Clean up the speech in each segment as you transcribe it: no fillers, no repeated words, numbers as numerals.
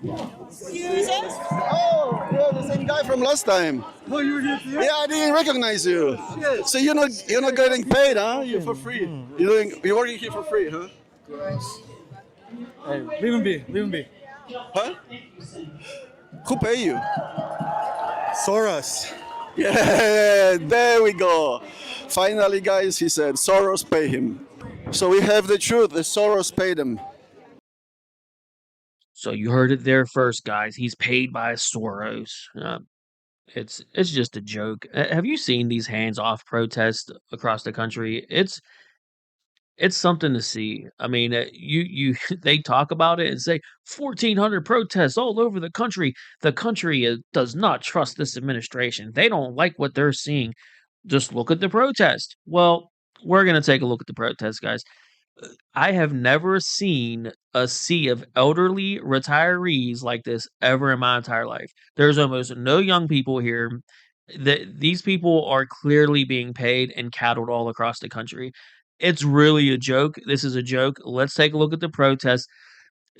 Excuse us? Oh, you're the same guy from last time. Oh, you were here too? Yeah, I didn't recognize you. Shit. So you're not getting paid, huh? You're for free. You're working here for free, huh? Hey, leave him be. Leave him be. Huh? Who pay you? Soros. Yeah, there we go. Finally, guys, he said Soros pay him. So we have the truth. The Soros paid him. So you heard it there first, guys. He's paid by Soros. It's just a joke. Have you seen these hands-off protests across the country? It's something to see. I mean, you they talk about it and say 1,400 protests all over the country. The country does not trust this administration. They don't like what they're seeing. Just look at the protest. Well, we're gonna take a look at the protest, guys. I have never seen a sea of elderly retirees like this ever in my entire life. There's almost no young people here. These people are clearly being paid and cattled all across the country. It's really a joke. This is a joke. Let's take a look at the protests.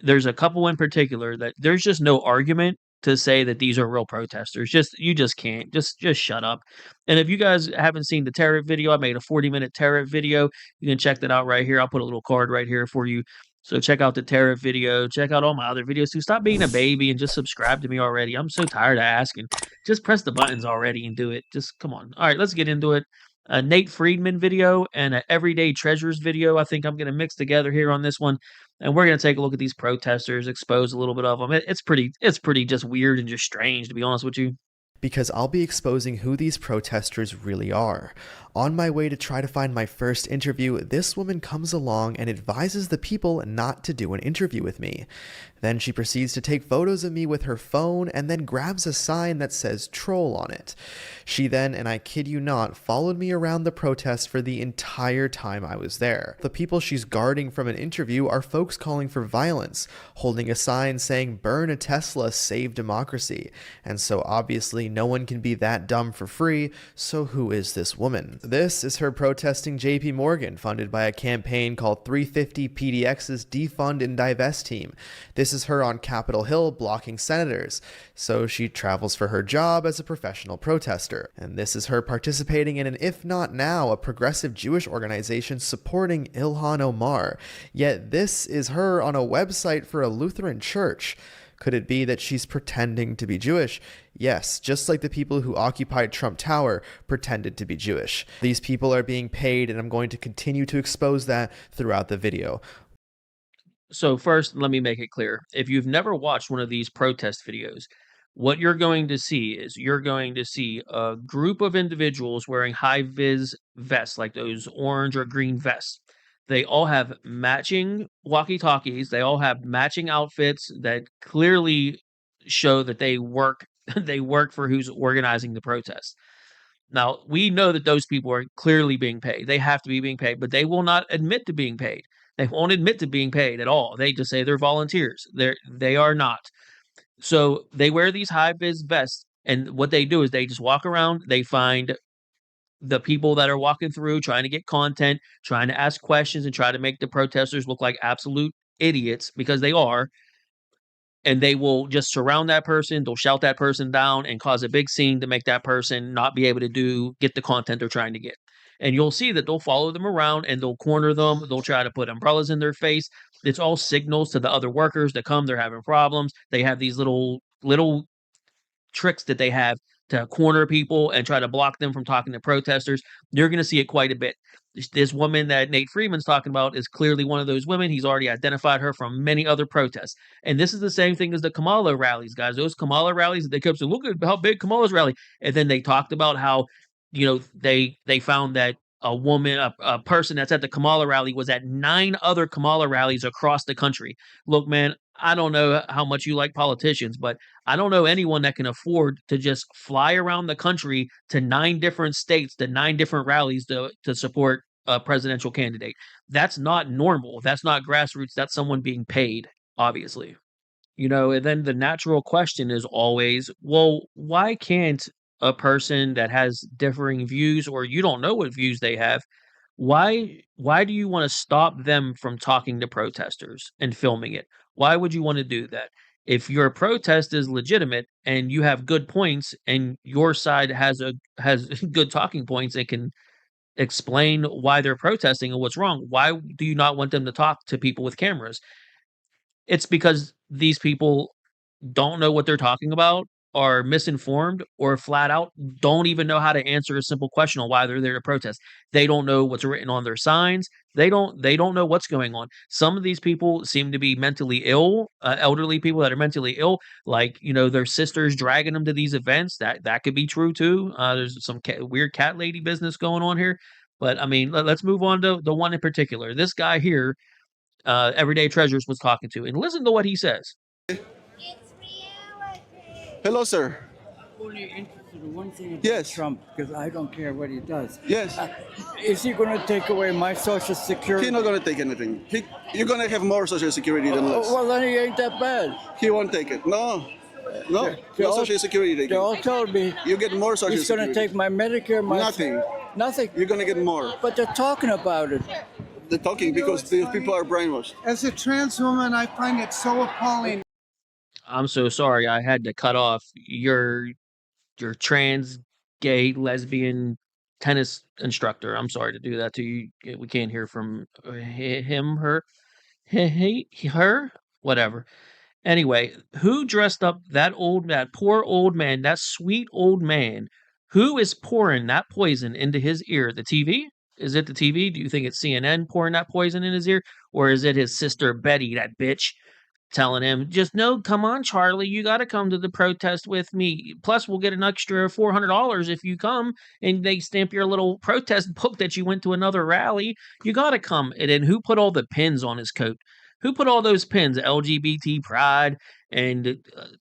There's a couple in particular that there's just no argument to say that these are real protesters. You just can't. Just shut up. And if you guys haven't seen the tariff video, I made a 40-minute tariff video. You can check that out right here. I'll put a little card right here for you. So check out the tariff video. Check out all my other videos too. Stop being a baby and just subscribe to me already. I'm so tired of asking. Just press the buttons already and do it. Just come on. All right, let's get into it. A Nate Friedman video and an Everyday Treasures video. I think I'm going to mix together here on this one, and we're going to take a look at these protesters, expose a little bit of them. It's pretty just weird and just strange, to be honest with you. Because I'll be exposing who these protesters really are. On my way to try to find my first interview, this woman comes along and advises the people not to do an interview with me. Then she proceeds to take photos of me with her phone and then grabs a sign that says troll on it. She then, and I kid you not, followed me around the protest for the entire time I was there. The people she's guarding from an interview are folks calling for violence, holding a sign saying burn a Tesla, save democracy. And so obviously no one can be that dumb for free, so who is this woman? This is her protesting JP Morgan, funded by a campaign called 350 PDX's Defund and Divest team. This is her on Capitol Hill blocking senators. So she travels for her job as a professional protester. And this is her participating in an If Not Now, a progressive Jewish organization supporting Ilhan Omar. Yet this is her on a website for a Lutheran church. Could it be that she's pretending to be Jewish? Yes, just like the people who occupied Trump Tower pretended to be Jewish. These people are being paid, and I'm going to continue to expose that throughout the video. So first, let me make it clear. If you've never watched one of these protest videos, what you're going to see is you're going to see a group of individuals wearing high-vis vests, like those orange or green vests. They all have matching walkie-talkies. They all have matching outfits that clearly show that they work they work for who's organizing the protest. Now, we know that those people are clearly being paid. They have to be being paid, but they will not admit to being paid. They won't admit to being paid at all. They just say they're volunteers. They are not. So they wear these high vis vests, and what they do is they just walk around. They find the people that are walking through, trying to get content, trying to ask questions, and try to make the protesters look like absolute idiots, because they are. And they will just surround that person. They'll shout that person down and cause a big scene to make that person not be able to get the content they're trying to get. And you'll see that they'll follow them around and they'll corner them. They'll try to put umbrellas in their face. It's all signals to the other workers that come. They're having problems. They have these little tricks that they have to corner people and try to block them from talking to protesters. You're going to see it quite a bit. This woman that Nate Friedman's talking about is clearly one of those women. He's already identified her from many other protests. And this is the same thing as the Kamala rallies, guys. Those Kamala rallies, they kept saying, look at how big Kamala's rally. And then they talked about how, they found that a person that's at the Kamala rally was at 9 other Kamala rallies across the country. Look, man, I don't know how much you like politicians, but I don't know anyone that can afford to just fly around the country to 9 different states, to 9 different rallies to support a presidential candidate. That's not normal. That's not grassroots. That's someone being paid, obviously. And then the natural question is always, well, why can't a person that has differing views, or you don't know what views they have, why do you want to stop them from talking to protesters and filming it? Why would you want to do that? if your protest is legitimate and you have good points and your side has good talking points and can explain why they're protesting and what's wrong, why do you not want them to talk to people with cameras? It's because these people don't know what they're talking about, are misinformed, or flat out don't even know how to answer a simple question on why they're there to protest. They don't know what's written on their signs. They don't know what's going on. Some of these people seem to be mentally ill, elderly people that are mentally ill, like, their sisters dragging them to these events. That could be true too. There's some weird cat lady business going on here. But I mean, let's move on to the one in particular. This guy here, Everyday Treasures was talking to, and listen to what he says. Hello, sir. Only interested in one thing about Yes. Trump, because I don't care what he does. Yes. Is he going to take away my Social Security? He's not going to take anything. You're going to have more Social Security than less. Well, then he ain't that bad. He won't take it. No, no They all- Social Security taking. They all told me You get more Social he's going Security. to take my Medicare, my Nothing. nothing. You're going to get more. But they're talking about it. They're talking because these people are brainwashed. As a trans woman, I find it so appalling. I'm so sorry. I had to cut off your trans, gay, lesbian tennis instructor. I'm sorry to do that to you. We can't hear from him, her, her, whatever. Anyway, who dressed up that poor old man, that sweet old man? Who is pouring that poison into his ear? The TV? Is it the TV? Do you think it's CNN pouring that poison in his ear? Or is it his sister Betty, that bitch, telling him, just no, come on, Charlie, you got to come to the protest with me. Plus, we'll get an extra $400 if you come, and they stamp your little protest book that you went to another rally. You got to come. And then who put all the pins on his coat? Who put all those pins? LGBT pride and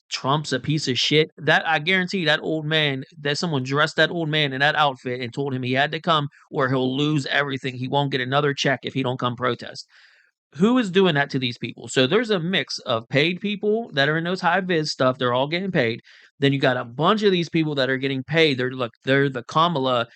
Trump's a piece of shit. That I guarantee that old man, that someone dressed that old man in that outfit and told him he had to come or he'll lose everything. He won't get another check if he don't come protest. Who is doing that to these people? So there's a mix of paid people that are in those high vis stuff. They're all getting paid. Then you got a bunch of these people that are getting paid. They're the Kamala,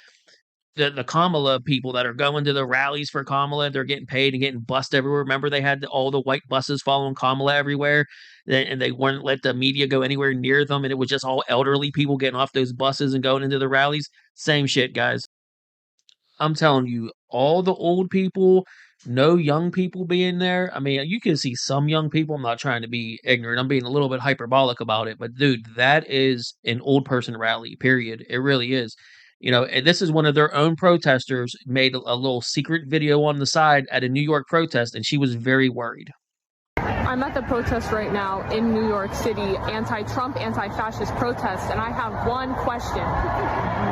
the Kamala people that are going to the rallies for Kamala. They're getting paid and getting bussed everywhere. Remember, they had all the white buses following Kamala everywhere, and they wouldn't let the media go anywhere near them. And it was just all elderly people getting off those buses and going into the rallies. Same shit, guys. I'm telling you, all the old people, no young people being there. I mean, you can see some young people. I'm not trying to be ignorant. I'm being a little bit hyperbolic about it. But, dude, that is an old person rally, period. It really is. And this is one of their own protesters made a little secret video on the side at a New York protest, and she was very worried. I'm at the protest right now in New York City, anti-Trump, anti-fascist protest, and I have one question.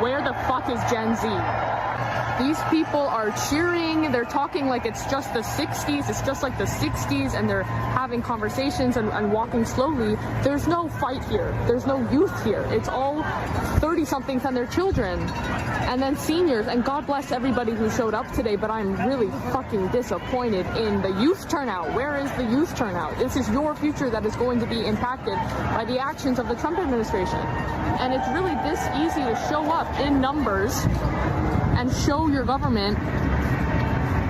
Where the fuck is Gen Z? These people are cheering, they're talking like it's just the 60s, it's just like the 60s, and they're having conversations and walking slowly. There's no fight here, there's no youth here. It's all 30-somethings and their children, and then seniors, and God bless everybody who showed up today, but I'm really fucking disappointed in the youth turnout. Where is the youth turnout? This is your future that is going to be impacted by the actions of the Trump administration. And it's really this easy to show up in numbers and show your government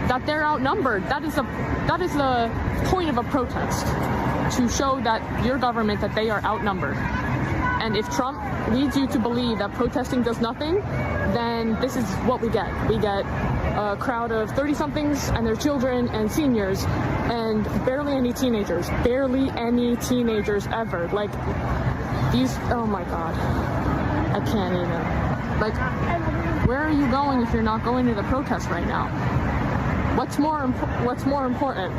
that they're outnumbered. That is the point of a protest, to show that your government, that they are outnumbered. And if Trump leads you to believe that protesting does nothing, then this is what we get. We get a crowd of 30-somethings and their children and seniors, and barely any teenagers. Barely any teenagers ever. Like, these, oh my God. I can't even. Like, where are you going if you're not going to the protest right now? What's more important?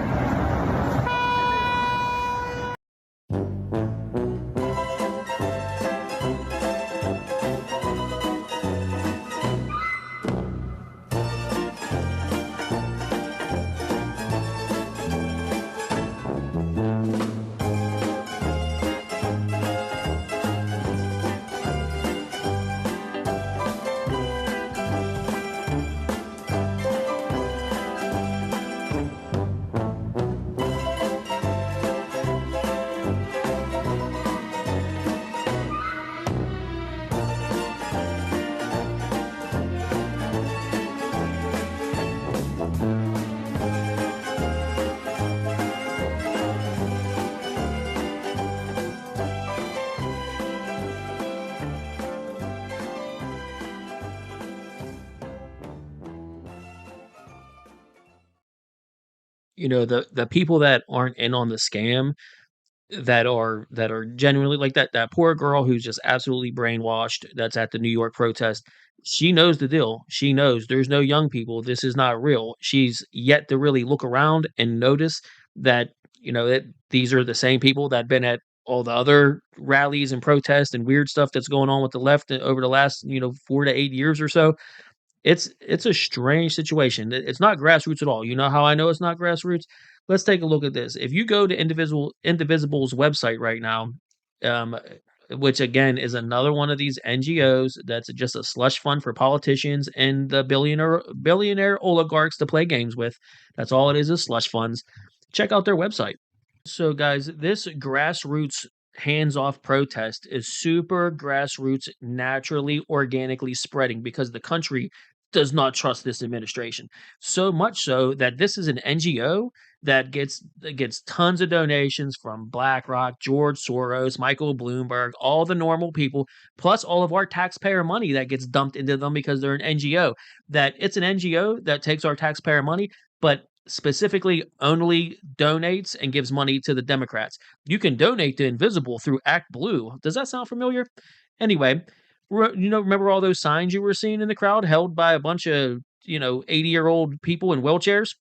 the people that aren't in on the scam, that are genuinely like that poor girl who's just absolutely brainwashed, that's at the New York protest. She knows the deal. She knows there's no young people. This is not real. She's yet to really look around and notice that, that these are the same people that been at all the other rallies and protests and weird stuff that's going on with the left over the last, 4 to 8 years or so. It's a strange situation. It's not grassroots at all. You know how I know it's not grassroots? Let's take a look at this. If you go to Indivisible's website right now, um, which again is another one of these NGOs that's just a slush fund for politicians and the billionaire oligarchs to play games with. That's all it is slush funds. Check out their website. So, guys, this grassroots hands-off protest is super grassroots, naturally, organically spreading because the country does not trust this administration. So much so that this is an NGO that gets tons of donations from BlackRock, George Soros, Michael Bloomberg, all the normal people, plus all of our taxpayer money that gets dumped into them because they're an NGO. That it's an NGO that takes our taxpayer money, but specifically only donates and gives money to the Democrats. You can donate to Invisible through Act Blue. Does that sound familiar? Anyway, remember all those signs you were seeing in the crowd held by a bunch of, 80-year-old people in wheelchairs?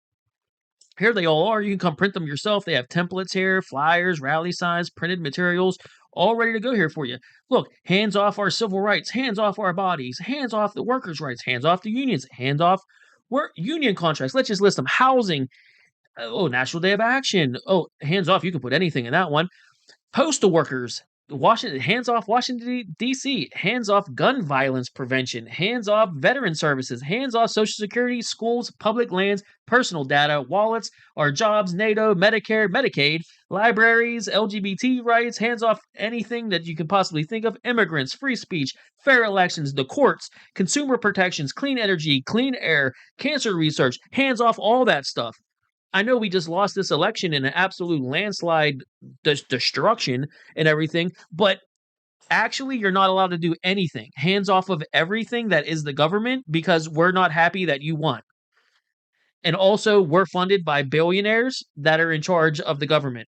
Here they all are. You can come print them yourself. They have templates here, flyers, rally signs, printed materials, all ready to go here for you. Look, hands off our civil rights, hands off our bodies, hands off the workers' rights, hands off the unions, hands off union contracts. Let's just list them. Housing. Oh, National Day of Action. Oh, hands off. You can put anything in that one. Postal workers. Washington, hands off Washington, D.C., hands off gun violence prevention, hands off veteran services, hands off Social Security, schools, public lands, personal data, wallets, our jobs, NATO, Medicare, Medicaid, libraries, LGBT rights, hands off anything that you can possibly think of, immigrants, free speech, fair elections, the courts, consumer protections, clean energy, clean air, cancer research, hands off all that stuff. I know we just lost this election in an absolute landslide destruction and everything, but actually you're not allowed to do anything. Hands off of everything that is the government because we're not happy that you won. And also we're funded by billionaires that are in charge of the government.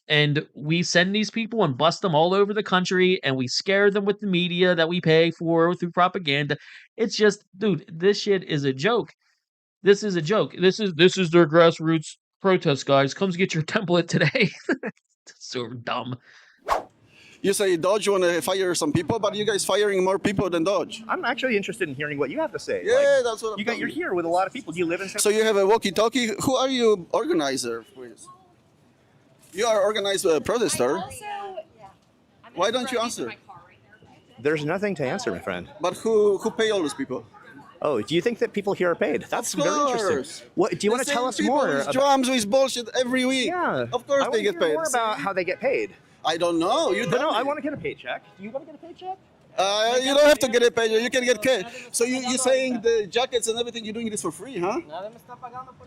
And we send these people and bust them all over the country and we scare them with the media that we pay for through propaganda. It's just, dude, this shit is a joke. This is a joke. This is their grassroots protest, guys. Come get your template today. So dumb. You say Dodge want to fire some people, but you guys firing more people than Dodge. I'm actually interested in hearing what you have to say. Yeah, that's what you're here with a lot of people. Do you live in? So you have a walkie-talkie. Who are you organizer with? You are organized protester. Why don't you answer? There's nothing to answer, my friend. But who pay all those people? Oh, do you think that people here are paid? That's very interesting. What do you want to tell us more? With drums with bullshit every week. Yeah, of course they get paid. More about how they get paid. I don't know. You don't. No, I want to get a paycheck. Do you want to get a paycheck? You don't have to get a paycheck. You can get paid. So you're saying the jackets and everything, you're doing this for free, huh?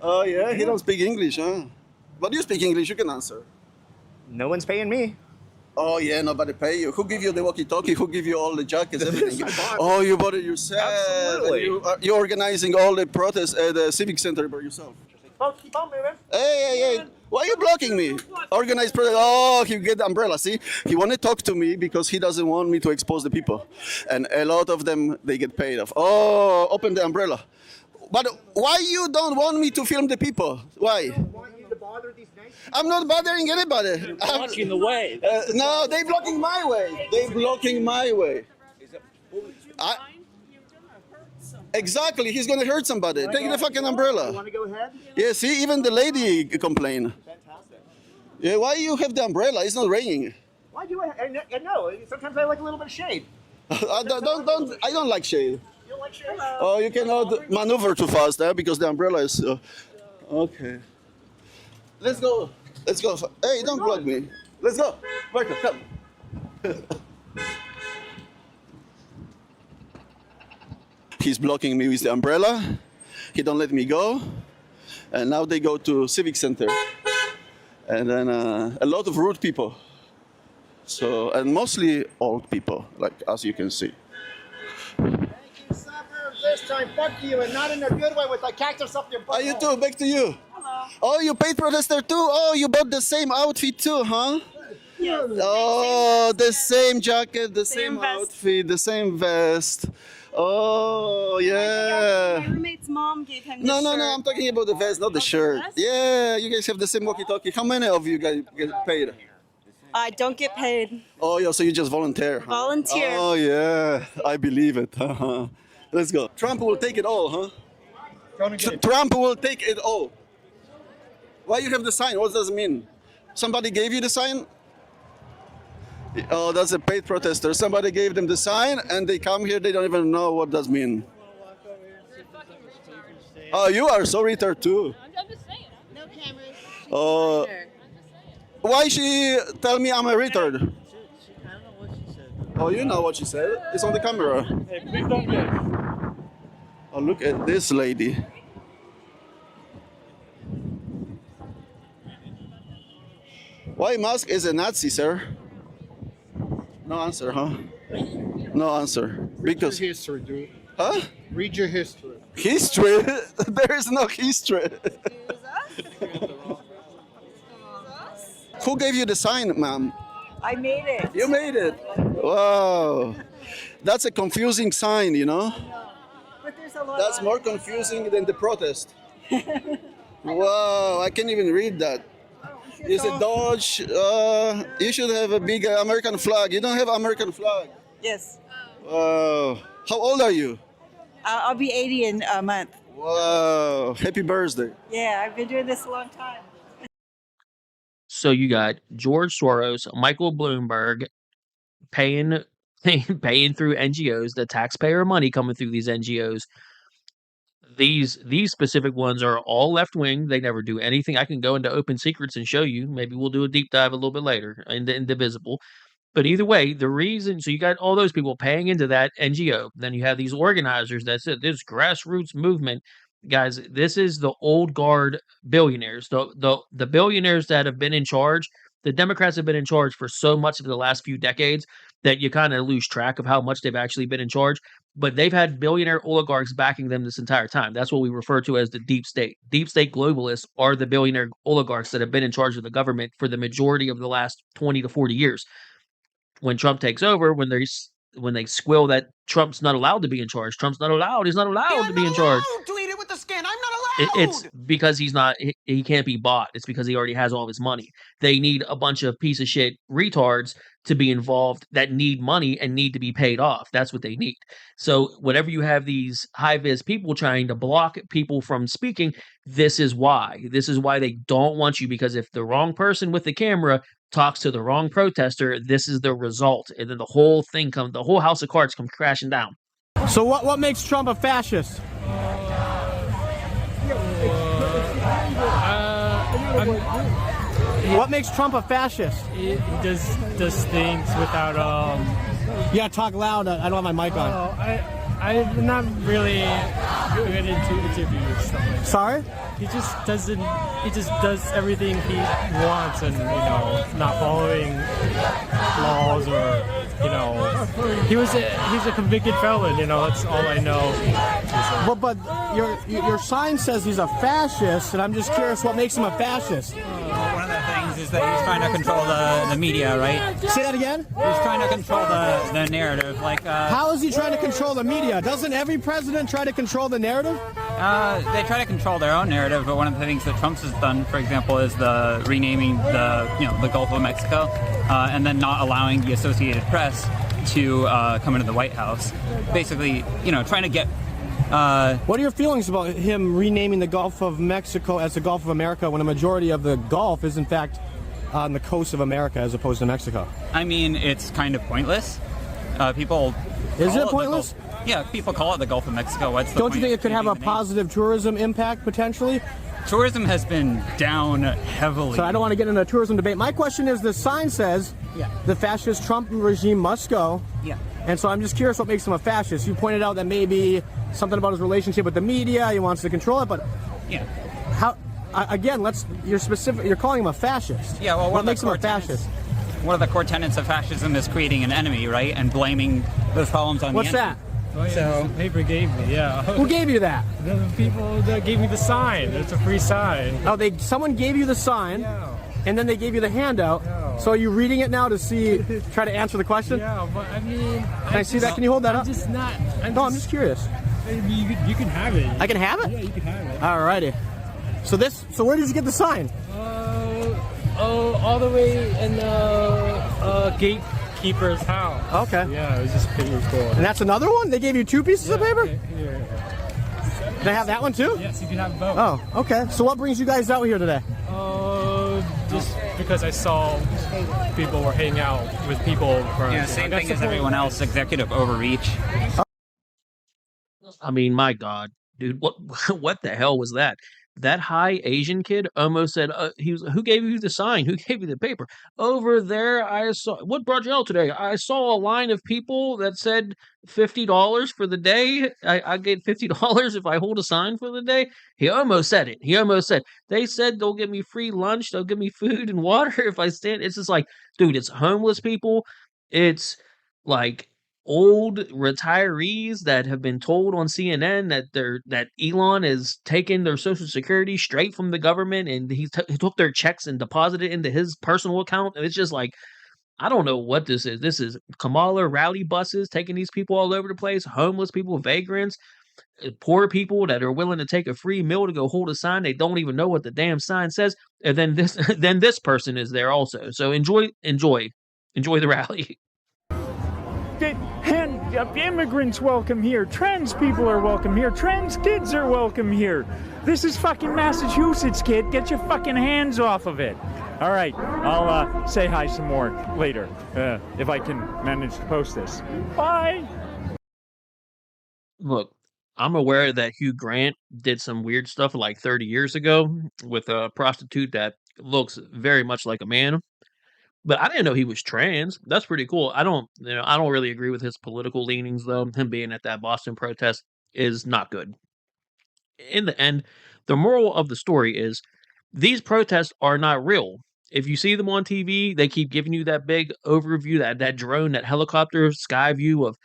Oh yeah, he don't speak English, huh? But you speak English, you can answer. No one's paying me. Oh yeah, nobody pay you. Who give you the walkie-talkie? Who give you all the jackets, everything? Oh, you bought it yourself. Absolutely. You're organizing all the protests at the Civic Center by yourself. Keep on moving. Hey. Why are you blocking me? Organized protest. Oh, he get the umbrella. See, he want to talk to me because he doesn't want me to expose the people. And a lot of them, they get paid off. Oh, open the umbrella. But why you don't want me to film the people? Why? I'm not bothering anybody. You're blocking the way. No, they blocking my way. They blocking my way. Exactly, he's gonna hurt somebody. Take the fucking umbrella. You want to go ahead? Yeah, see, even the lady complain. Fantastic. Yeah, why you have the umbrella? It's not raining. Why do I know. Sometimes I like a little bit of shade. I don't like shade. You don't like shade? Oh, you cannot maneuver too fast, because the umbrella is. Okay. Let's go. Hey, don't block me. Let's go. Michael, come. He's blocking me with the umbrella. He don't let me go. And now they go to Civic Center. And then a lot of rude people. So, and mostly old people, like as you can see. Thank you, suburbs. This time, fuck you, and not in a good way with the cactus up your butt. You too, back to you. Oh, you paid protester too? Oh, you bought the same outfit too, huh? Yes. Oh, the same jacket, the Same same vest. outfit, the same vest. Oh, yeah. My roommate's mom gave him this No, shirt. I'm talking about the vest, not the shirt. vest? Yeah, you guys have the same walkie-talkie. How many of you guys get paid? I don't get paid. Oh, yeah, so you just volunteer. Huh? Volunteer. Oh, yeah, I believe it. Let's go. Trump will take it all, huh? Trump will take it all. Why you have the sign? What does it mean? Somebody gave you the sign? Oh, that's a paid protester. Somebody gave them the sign and they come here, they don't even know what does mean. Oh, you are so retarded too. I'm just saying. No cameras. Oh, why she tell me I'm a retard? Oh, you know what she said. It's on the camera. Hey, please don't get. Oh, look at this lady. Why Musk is a Nazi, sir? No answer, huh? No answer. Because history, dude. huh? Read your history. History? There is no history. Who gave you the sign, ma'am? I made it. You made it. Wow. That's a confusing sign, you know? But there's a lot That's on more it. confusing than the protest. Wow, I can't even read that. Is it Dodge? You should have a big American flag. You don't have American flag. Yes. Wow. How old are you? I'll be 80 in a month. Wow. Happy birthday. Yeah, I've been doing this a long time. So you got George Soros, Michael Bloomberg paying through NGOs, the taxpayer money coming through these NGOs. These specific ones are all left wing. They never do anything. I can go into open secrets and show you. Maybe we'll do a deep dive a little bit later into Indivisible. But either way, the reason, so you got all those people paying into that NGO. Then you have these organizers that said this grassroots movement. Guys, this is the old guard billionaires, the billionaires that have been in charge. The Democrats have been in charge for so much of the last few decades that you kind of lose track of how much they've actually been in charge. But they've had billionaire oligarchs backing them this entire time. That's what we refer to as the deep state. Deep state globalists are the billionaire oligarchs that have been in charge of the government for the majority of the last 20 to 40 years. When Trump takes over, when they squill that Trump's not allowed to be in charge, Trump's not allowed. He's not allowed to be in charge. To eat it with the skin. I'm not allowed. It's because he can't be bought. It's because he already has all of his money. They need a bunch of piece of shit retards to be involved that need money and need to be paid off. That's what they need. So whenever you have these high-vis people trying to block people from speaking, this is why. This is why they don't want you, because if the wrong person with the camera talks to the wrong protester, this is the result. And then the whole house of cards comes crashing down. So what makes Trump a fascist? What makes Trump a fascist? He does things without You gotta talk loud. I don't have my mic on. I'm not really good into interviews stuff like that. Sorry? He just does everything he wants and not following laws or he's a convicted felon, that's all I know. But your sign says he's a fascist, and I'm just curious what makes him a fascist. One of the things is that he's trying to control the media, right? Say that again? He's trying to control the narrative. How is he trying to control the media? Doesn't every president try to control the narrative? They try to control their own narrative, but one of the things that Trump's has done, for example, is the renaming the Gulf of Mexico, and then not allowing the Associated Press to come into the White House. Basically, trying to get. What are your feelings about him renaming the Gulf of Mexico as the Gulf of America when a majority of the Gulf is in fact on the coast of America as opposed to Mexico? I mean, it's kind of pointless. People. Is it pointless? Yeah, people call it the Gulf of Mexico. What's the Don't point you think of it could have a changing the name? positive tourism impact potentially? Tourism has been down heavily. So I don't want to get into a tourism debate. My question is, the sign says the fascist Trump regime must go. Yeah. And so I'm just curious what makes him a fascist. You pointed out that maybe something about his relationship with the media, he wants to control it, but yeah. How? Again, you're calling him a fascist. Yeah, well, what makes him a fascist? One of the core tenets of fascism is creating an enemy, right? And blaming those problems on What's the enemy. that? Oh, yeah, So- the paper gave me, yeah. Who gave you that? The people that gave me the sign. It's a free sign. Oh, someone gave you the sign, Yeah. and then they gave you the handout. Yeah. So are you reading it now to try to answer the question? Yeah, but I mean... Can I see that? Can you hold that up? I'm just not... I'm just curious. Maybe you can have it. I can have it? Yeah, you can have it. Alrighty. So where did you get the sign? All the way in the gatekeeper's house. Okay. Yeah, it was just pretty cool. And that's another one? They gave you 2 pieces of paper? Here. Can I have that one too? Yes, you can have both. Oh, okay. So what brings you guys out here today? Just because I saw people were hanging out with people from... Yeah, same thing as everyone else. Executive overreach. I mean, my God, dude, what the hell was that? That high Asian kid almost said, who gave you the sign? Who gave you the paper? Over there, I saw, what brought you out today? I saw a line of people that said $50 for the day. I get $50 if I hold a sign for the day. He almost said it. He almost said, they said they'll give me free lunch. They'll give me food and water if I stand. It's just like, dude, it's homeless people. It's like old retirees that have been told on CNN that Elon is taking their Social Security straight from the government, and he took their checks and deposited it into his personal account. And it's just like, I don't know what this is. This is Kamala rally buses taking these people all over the place, homeless people, vagrants, poor people that are willing to take a free meal to go hold a sign. They don't even know what the damn sign says. And then this person is there also. So enjoy the rally. And immigrants welcome here. Trans people are welcome here. Trans kids are welcome here. This is fucking Massachusetts, kid. Get your fucking hands off of it. All right, I'll say hi some more later, if I can manage to post this. Bye. Look, I'm aware that Hugh Grant did some weird stuff like 30 years ago with a prostitute that looks very much like a man. But I didn't know he was trans. That's pretty cool. I don't really agree with his political leanings though. Him being at that Boston protest is not good. In the end, the moral of the story is these protests are not real. If you see them on TV, they keep giving you that big overview, that drone, that helicopter sky view of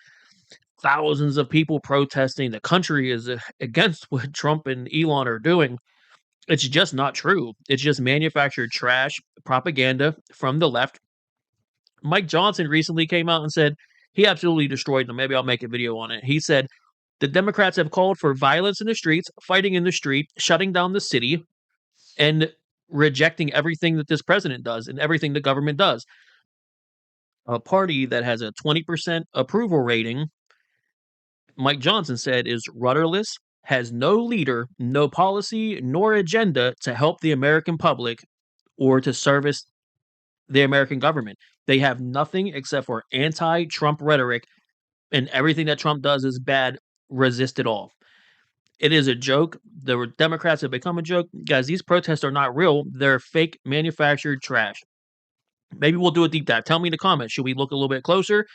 thousands of people protesting. The country is against what Trump and Elon are doing. It's just not true. It's just manufactured trash propaganda from the left. Mike Johnson recently came out and said he absolutely destroyed them. Maybe I'll make a video on it. He said the Democrats have called for violence in the streets, fighting in the street, shutting down the city, and rejecting everything that this president does and everything the government does. A party that has a 20% approval rating, Mike Johnson said, is rudderless, has no leader, no policy, nor agenda to help the American public or to service the American government. They have nothing except for anti-Trump rhetoric, and everything that Trump does is bad. Resist it all. It is a joke. The Democrats have become a joke. Guys, these protests are not real. They're fake, manufactured trash. Maybe we'll do a deep dive. Tell me in the comments. Should we look a little bit closer?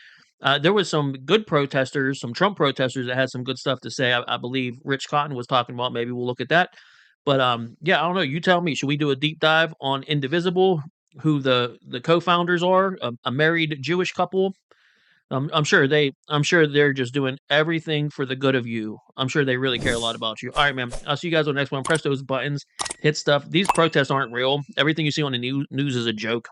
There was some good protesters, some Trump protesters that had some good stuff to say. I believe Rich Cotton was talking about. Maybe we'll look at that. But yeah, I don't know. You tell me. Should we do a deep dive on Indivisible, who the co-founders are, a married Jewish couple? I'm sure they're just doing everything for the good of you. I'm sure they really care a lot about you. All right, man. I'll see you guys on the next one. Press those buttons. Hit stuff. These protests aren't real. Everything you see on the news is a joke.